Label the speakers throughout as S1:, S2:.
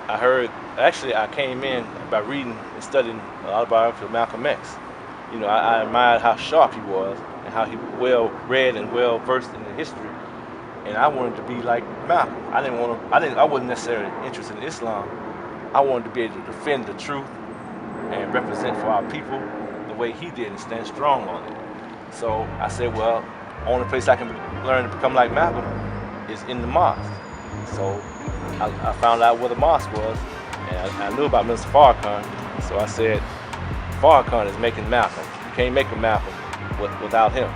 S1: I came in by reading and studying a lot of biography of Malcolm X. I admired how sharp he was and how he well read and well versed in the history. And I wanted to be like Malcolm. I wasn't necessarily interested in Islam. I wanted to be able to defend the truth and represent for our people the way he did and stand strong on it. So I said, well, only place I can learn to become like Malcolm is in the mosque. So I found out where the mosque was, and I knew about Mr. Farrakhan. So I said, Farrakhan is making Malcolm. You can't make a Malcolm without him.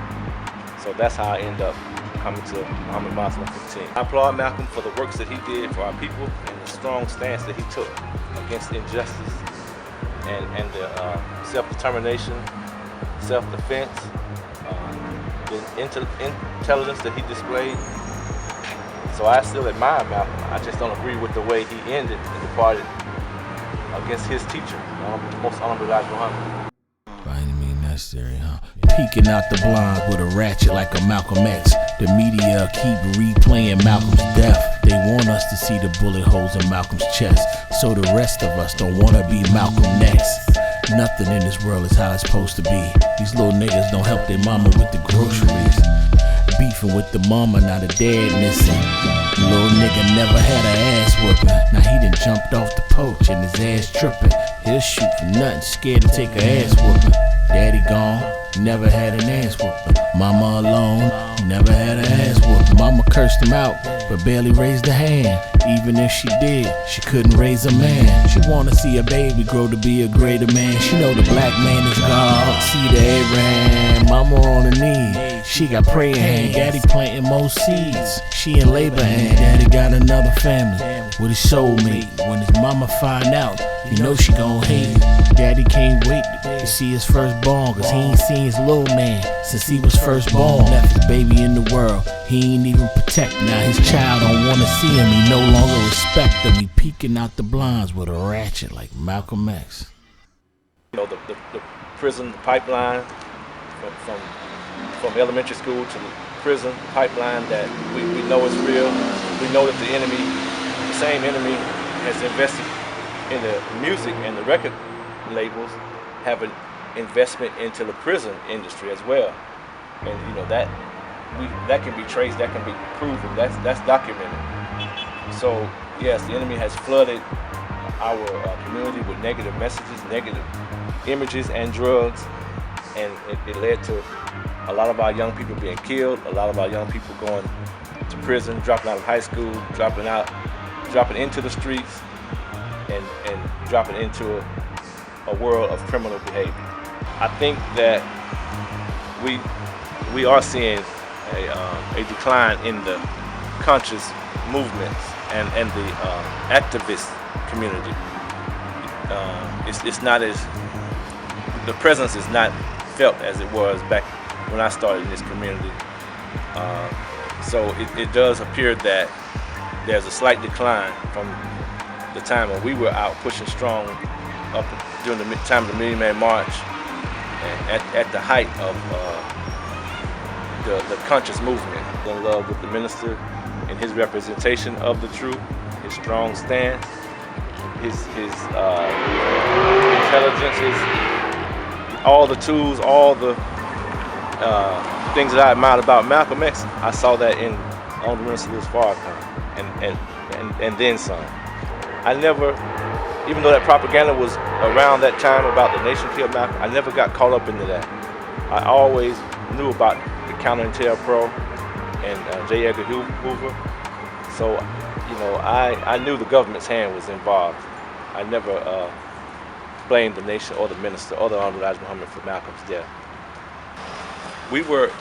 S1: So that's how I ended up coming to Muhammad Mosque 115. I applaud Malcolm for the works that he did for our people and the strong stance that he took against injustice and the self-determination, self-defense, the intelligence that he displayed. So I still admire Malcolm. I just don't agree with the way he ended and departed against his teacher, the most honorable Elijah Muhammad.
S2: By any means necessary, huh? Peeking out the blinds with a ratchet like a Malcolm X. The media keep replaying Malcolm's death. They want us to see the bullet holes in Malcolm's chest, so the rest of us don't want to be Malcolm next. Nothing in this world is how it's supposed to be. These little niggas don't help their mama with the groceries. Beefing with the mama, now the dad missing. Little nigga never had an ass whooping. Now he done jumped off the porch and his ass tripping. He'll shoot for nothing, scared to take a ass whooping. Daddy gone, never had an ass whooping. Mama alone, never had an ass whooping. Mama cursed him out, but barely raised a hand. Even if she did, she couldn't raise a man. She wanna see a baby grow to be a greater man. She know the black man is God. See the Abraham, mama on her knee. She got praying hand, daddy planting more seeds. She in labor hand, daddy got another family with his soulmate. When his mama find out, you know she gon' hate. Daddy can't wait to see his firstborn, cause he ain't seen his little man since he was first born. Left his baby in the world, he ain't even protect. Now his child don't wanna see him, he no longer respect him. He peeking out the blinds with a ratchet like Malcolm X.
S1: The prison, the pipeline from elementary school to the prison pipeline that we know is real. We know that the same enemy has invested in the music and the record labels, have an investment into the prison industry as well. And that can be traced, that can be proven, that's documented. So yes, the enemy has flooded our community with negative messages, negative images and drugs, and it led to a lot of our young people being killed, a lot of our young people going to prison, dropping out of high school, dropping into the streets, and dropping into a world of criminal behavior. I think that we are seeing a decline in the conscious movements and the activist community. It's not as, the presence is not felt as it was back when I started in this community. So it does appear that there's a slight decline from the time when we were out pushing strong up during the time of the Million Man March, and at the height of the conscious movement. In love with the minister and his representation of the truth, his strong stance, his intelligence, all the tools, all the things that I admired about Malcolm X. I saw that in Honorable Minister Louis Farrakhan, and then some. I never, even though that propaganda was around that time about the nation killed Malcolm, I never got caught up into that. I always knew about the COINTELPRO and J. Edgar Hoover. So, I knew the government's hand was involved. I never blamed the nation or the minister or the Honorable Elijah Muhammad for Malcolm's death. We were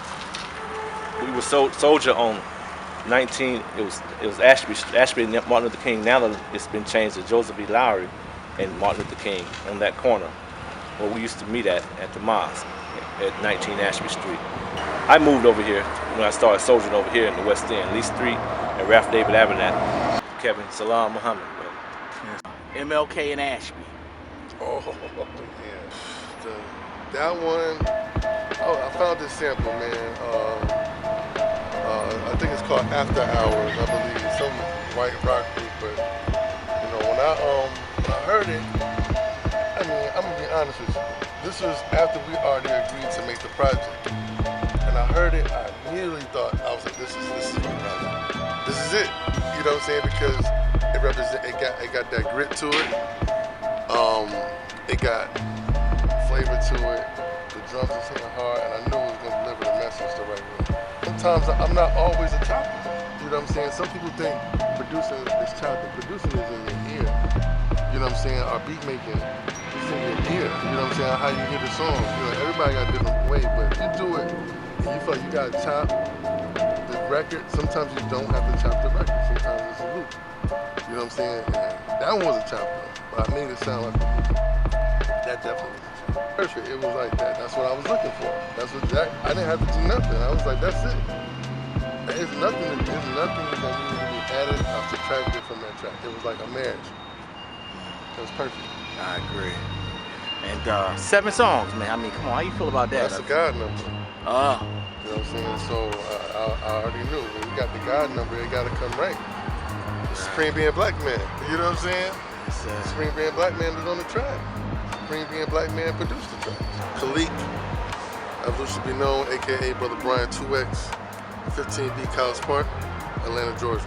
S1: soldier on 19. It was Ashby and Martin Luther King. Now it's been changed to Joseph E. Lowry and Martin Luther King on that corner where we used to meet at the mosque at 19 Ashby Street. I moved over here when I started soldiering over here in the West End, Lee Street and Ralph David Abernathy, Kevin Salam Muhammad.
S3: MLK and Ashby.
S4: Oh, yeah. That one, I found this sample, man. I think it's called After Hours, I believe. Some white rock group, but, when when I heard it, I mean, I'm gonna be honest with you. This was after we already agreed to make the project. And I heard it, I immediately thought, I was like, this is the project. This is it. You know what I'm saying? Because it got that grit to it. It got flavor to it. The drums was hitting hard, and I knew it was gonna deliver the message the right way. Sometimes I'm not always a chopper. You know what I'm saying? Some people think producing is chopping. Producing is in your ear. You know what I'm saying? Or beat making is in your ear. You know what I'm saying? How you hear the song. You know, everybody got a different way, but if you do it and you feel like you gotta chop the record, sometimes you don't have to chop the record. Sometimes it's a loop. You know what I'm saying? And that one was a chop though, but I made it sound like a loop. That definitely was a chop. Perfect. It was like that. That's what I was looking for. That's what I didn't have to do nothing. I was like, that's it. There's nothing that needed to be added or subtracted from that track. It was like a marriage. It was perfect.
S3: I agree. And 7 songs, man. I mean, come on, how you feel about that?
S4: That's a God number. You know what I'm saying? So I already knew when we got the God number, it got to come right. Supreme being Black Man. You know what I'm saying? Supreme being Black Man is on the track. Supreme being Black Man produced the track. Khalik, Evolution Be Known, aka Brother Brian 2X, 15B College Park, Atlanta, Georgia.